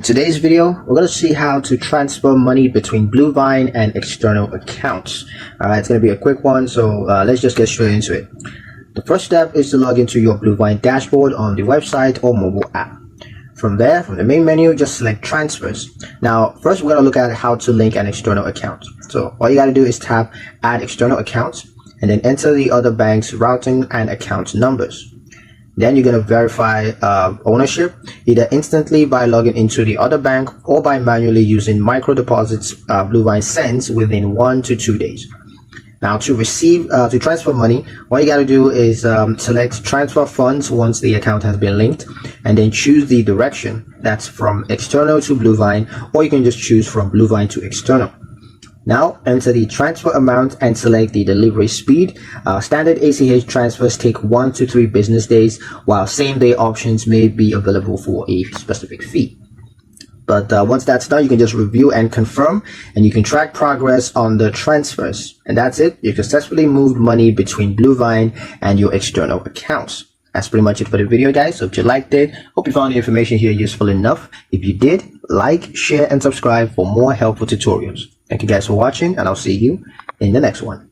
Today's video, we're going to see how to transfer money between Bluevine and external accounts. It's going to be a quick one, so let's just get straight into it. The first step is to log into your Bluevine dashboard on the website or mobile app. From there, from the main menu, just select transfers. Now, first we're going to look at how to link an external account. So all you got to do is tap add external accounts and then enter the other bank's routing and account numbers. Then you're going to verify ownership either instantly by logging into the other bank or by manually using micro deposits Bluevine sends within 1 to 2 days. Now to transfer money, all you got to do is select transfer funds once the account has been linked and then choose the direction. That's from external to Bluevine, or you can just choose from Bluevine to external. Now enter the transfer amount and select the delivery speed. Standard ACH transfers take 1 to 3 business days, while same-day options may be available for a specific fee. But once that's done, you can just review and confirm, and you can track progress on the transfers. And that's it. You successfully moved money between Bluevine and your external accounts. That's pretty much it for the video, guys. So if you liked it, hope you found the information here useful enough. If you did, like, share, and subscribe for more helpful tutorials. Thank you guys for watching, and I'll see you in the next one.